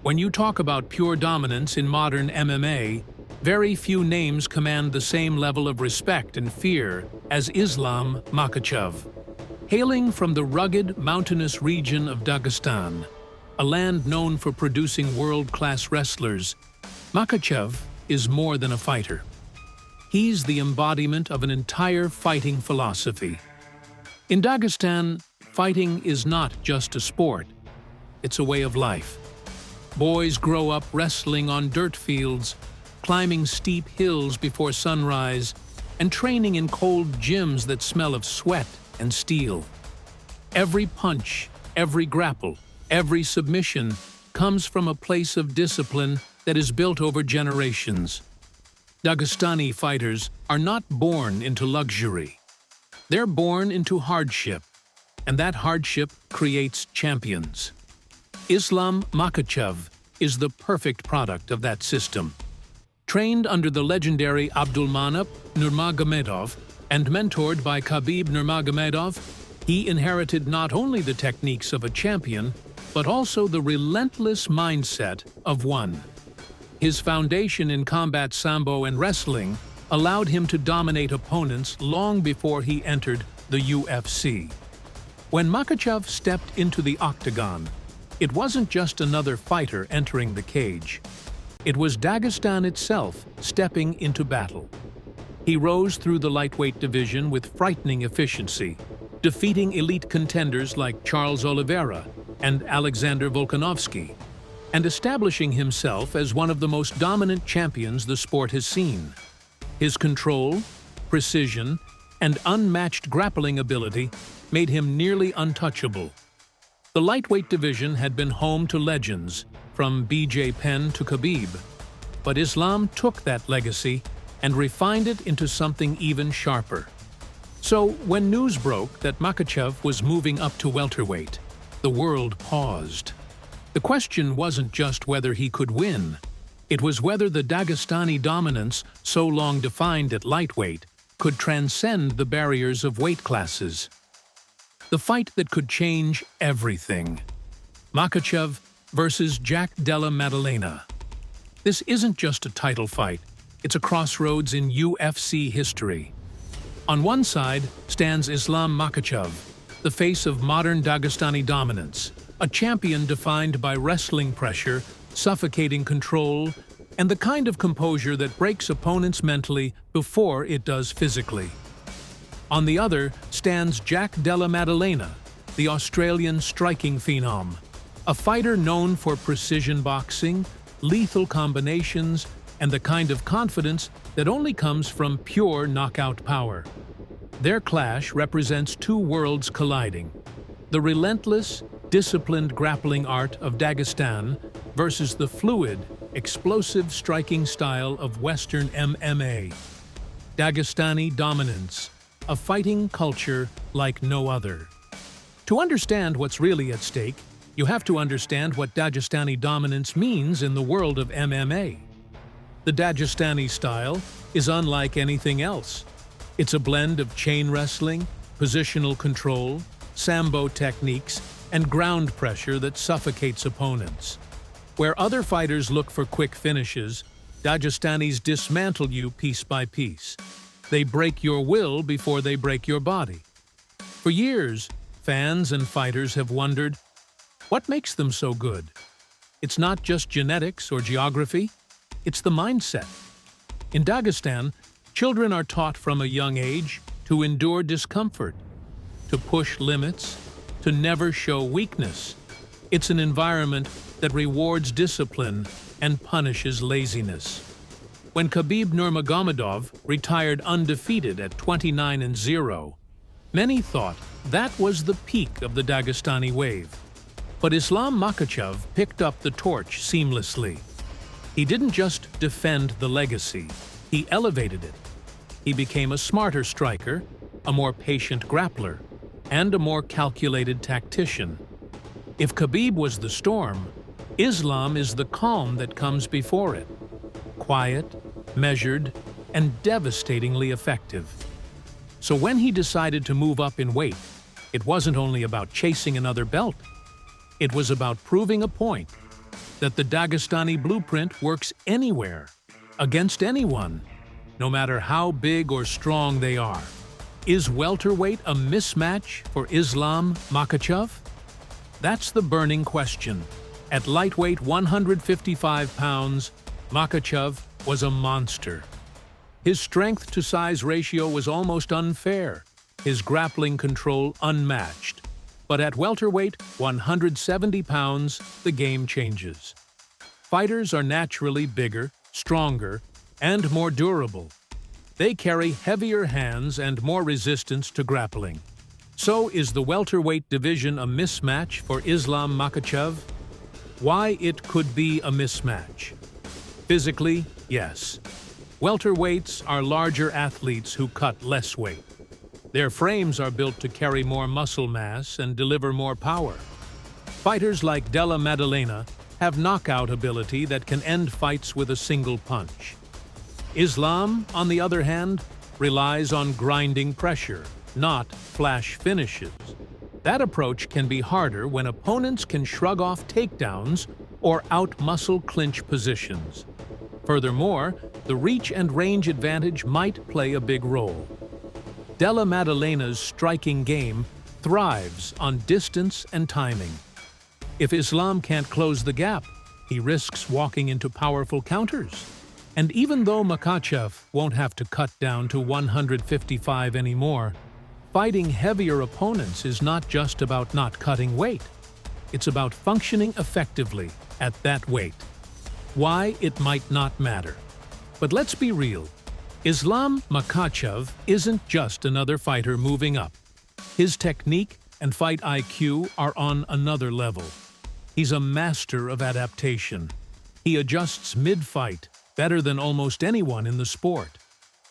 When you talk about pure dominance in modern MMA, very few names command the same level of respect and fear as Islam Makhachev. Hailing from the rugged, mountainous region of Dagestan, a land known for producing world-class wrestlers, Makhachev is more than a fighter. He's the embodiment of an entire fighting philosophy. In Dagestan, fighting is not just a sport, it's a way of life. Boys grow up wrestling on dirt fields, climbing steep hills before sunrise, and training in cold gyms that smell of sweat and steel. Every punch, every grapple, every submission comes from a place of discipline that is built over generations. Dagestani fighters are not born into luxury. They're born into hardship, and that hardship creates champions. Islam Makhachev is the perfect product of that system. Trained under the legendary Abdulmanap Nurmagomedov and mentored by Khabib Nurmagomedov, he inherited not only the techniques of a champion, but also the relentless mindset of one. His foundation in combat sambo and wrestling allowed him to dominate opponents long before he entered the UFC. When Makhachev stepped into the octagon, it wasn't just another fighter entering the cage. It was Dagestan itself stepping into battle. He rose through the lightweight division with frightening efficiency, defeating elite contenders like Charles Oliveira and Alexander Volkanovski, and establishing himself as one of the most dominant champions the sport has seen. His control, precision, and unmatched grappling ability made him nearly untouchable. The lightweight division had been home to legends, from BJ Penn to Khabib, but Islam took that legacy and refined it into something even sharper. So, when news broke that Makhachev was moving up to welterweight, the world paused. The question wasn't just whether he could win, it was whether the Dagestani dominance, so long defined at lightweight, could transcend the barriers of weight classes. The fight that could change everything. Makhachev versus Jack Della Maddalena. This isn't just a title fight, it's a crossroads in UFC history. On one side stands Islam Makhachev, the face of modern Dagestani dominance, a champion defined by wrestling pressure, suffocating control, and the kind of composure that breaks opponents mentally before it does physically. On the other stands Jack Della Maddalena, the Australian striking phenom, a fighter known for precision boxing, lethal combinations, and the kind of confidence that only comes from pure knockout power. Their clash represents two worlds colliding: the relentless, disciplined grappling art of Dagestan versus the fluid, explosive striking style of Western MMA. Dagestani dominance, a fighting culture like no other. To understand what's really at stake, you have to understand what Dagestani dominance means in the world of MMA. The Dagestani style is unlike anything else. It's a blend of chain wrestling, positional control, sambo techniques, and ground pressure that suffocates opponents. Where other fighters look for quick finishes, Dagestanis dismantle you piece by piece. They break your will before they break your body. For years, fans and fighters have wondered, what makes them so good? It's not just genetics or geography, it's the mindset. In Dagestan, children are taught from a young age to endure discomfort, to push limits, to never show weakness. It's an environment that rewards discipline and punishes laziness. When Khabib Nurmagomedov retired undefeated at 29-0, many thought that was the peak of the Dagestani wave. But Islam Makhachev picked up the torch seamlessly. He didn't just defend the legacy, he elevated it. He became a smarter striker, a more patient grappler, and a more calculated tactician. If Khabib was the storm, Islam is the calm that comes before it. Quiet, measured, and devastatingly effective. So when he decided to move up in weight, it wasn't only about chasing another belt. It was about proving a point. that the Dagestani blueprint works anywhere, against anyone, no matter how big or strong they are. Is welterweight a mismatch for Islam Makhachev? That's the burning question. At lightweight 155 pounds, Makhachev was a monster. His strength-to-size ratio was almost unfair, his grappling control unmatched. But at welterweight 170 pounds, the game changes. Fighters are naturally bigger, stronger, and more durable. They carry heavier hands and more resistance to grappling. So is the welterweight division a mismatch for Islam Makhachev? Why it could be a mismatch? Physically, yes. Welterweights are larger athletes who cut less weight. Their frames are built to carry more muscle mass and deliver more power. Fighters like Della Maddalena have knockout ability that can end fights with a single punch. Islam, on the other hand, relies on grinding pressure, not flash finishes. That approach can be harder when opponents can shrug off takedowns or out-muscle clinch positions. Furthermore, the reach and range advantage might play a big role. Della Maddalena's striking game thrives on distance and timing. If Islam can't close the gap, he risks walking into powerful counters. And even though Makhachev won't have to cut down to 155 anymore, fighting heavier opponents is not just about not cutting weight. It's about functioning effectively at that weight. Why, it might not matter. But let's be real. Islam Makhachev isn't just another fighter moving up. His technique and fight IQ are on another level. He's a master of adaptation. He adjusts mid-fight better than almost anyone in the sport.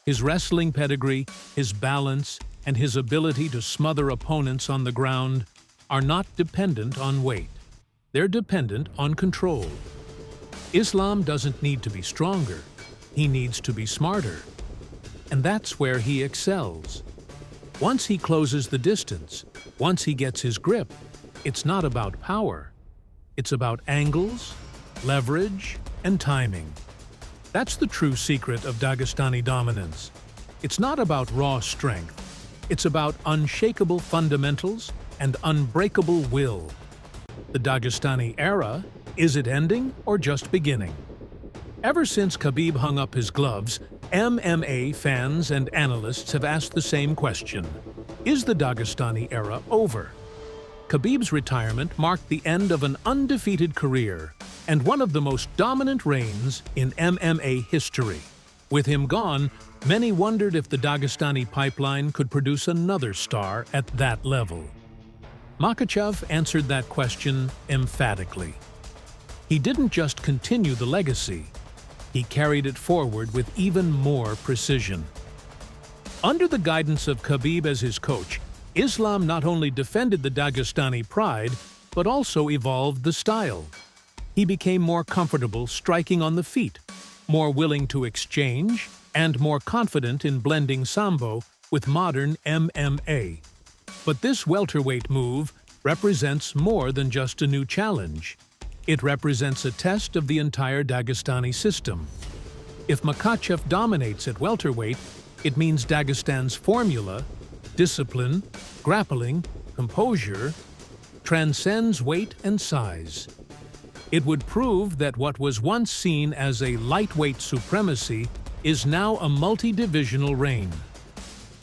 His wrestling pedigree, his balance, and his ability to smother opponents on the ground are not dependent on weight. They're dependent on control. Islam doesn't need to be stronger. He needs to be smarter. And that's where he excels. Once he closes the distance, once he gets his grip, it's not about power. It's about angles, leverage, and timing. That's the true secret of Dagestani dominance. It's not about raw strength. It's about unshakable fundamentals and unbreakable will. The Dagestani era, is it ending or just beginning? Ever since Khabib hung up his gloves, MMA fans and analysts have asked the same question. Is the Dagestani era over? Khabib's retirement marked the end of an undefeated career and one of the most dominant reigns in MMA history. With him gone, many wondered if the Dagestani pipeline could produce another star at that level. Makhachev answered that question emphatically. He didn't just continue the legacy, he carried it forward with even more precision. Under the guidance of Khabib as his coach, Islam not only defended the Dagestani pride, but also evolved the style. He became more comfortable striking on the feet, more willing to exchange, and more confident in blending Sambo with modern MMA. But this welterweight move represents more than just a new challenge. It represents a test of the entire Dagestani system. If Makhachev dominates at welterweight, it means Dagestan's formula, discipline, grappling, composure, transcends weight and size. It would prove that what was once seen as a lightweight supremacy is now a multi-divisional reign.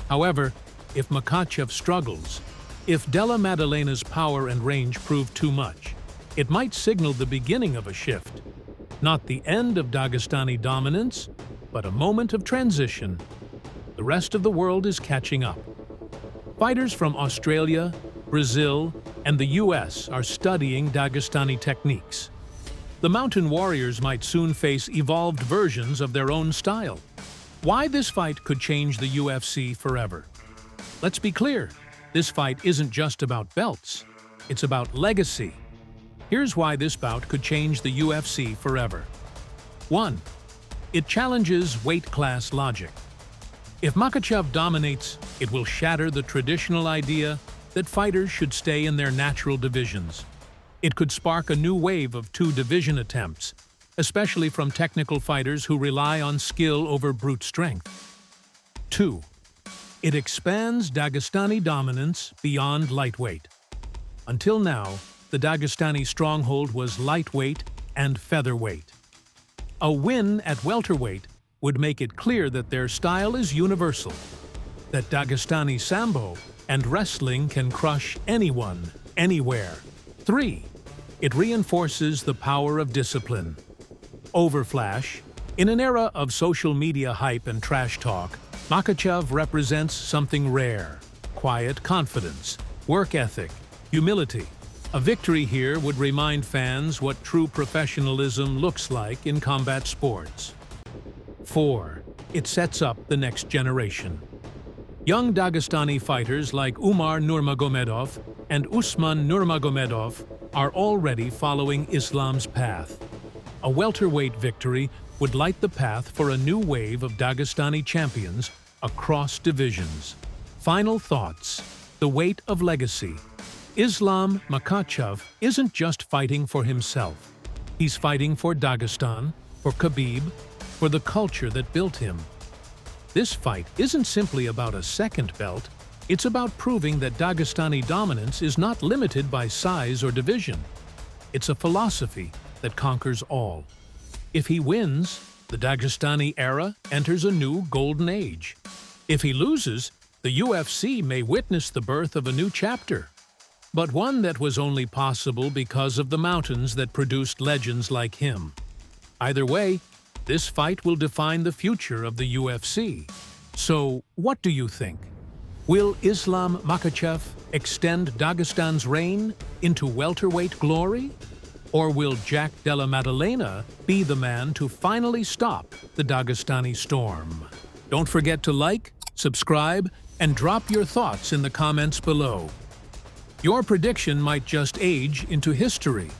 However, if Makhachev struggles, if Della Maddalena's power and range prove too much, it might signal the beginning of a shift. Not the end of Dagestani dominance, but a moment of transition. The rest of the world is catching up. Fighters from Australia, Brazil, and the US are studying Dagestani techniques. The Mountain Warriors might soon face evolved versions of their own style. Why this fight could change the UFC forever? Let's be clear, this fight isn't just about belts. It's about legacy. Here's why this bout could change the UFC forever. 1. It challenges weight class logic. If Makhachev dominates, it will shatter the traditional idea that fighters should stay in their natural divisions. It could spark a new wave of two-division attempts, especially from technical fighters who rely on skill over brute strength. 2. It expands Dagestani dominance beyond lightweight. Until now, the Dagestani stronghold was lightweight and featherweight. A win at welterweight would make it clear that their style is universal, that Dagestani sambo and wrestling can crush anyone, anywhere. 3. It reinforces the power of discipline. Overflash. In an era of social media hype and trash talk, Makhachev represents something rare: quiet confidence, work ethic, humility. A victory here would remind fans what true professionalism looks like in combat sports. 4. It sets up the next generation. Young Dagestani fighters like Umar Nurmagomedov and Usman Nurmagomedov are already following Islam's path. A welterweight victory would light the path for a new wave of Dagestani champions across divisions. Final thoughts: the weight of legacy. Islam Makhachev isn't just fighting for himself. He's fighting for Dagestan, for Khabib, for the culture that built him. This fight isn't simply about a second belt, it's about proving that Dagestani dominance is not limited by size or division. It's a philosophy that conquers all. If he wins, the Dagestani era enters a new golden age. If he loses, the UFC may witness the birth of a new chapter, but one that was only possible because of the mountains that produced legends like him. Either way, this fight will define the future of the UFC. So, what do you think? Will Islam Makhachev extend Dagestan's reign into welterweight glory? Or will Jack Della Maddalena be the man to finally stop the Dagestani storm? Don't forget to like, subscribe, and drop your thoughts in the comments below. Your prediction might just age into history.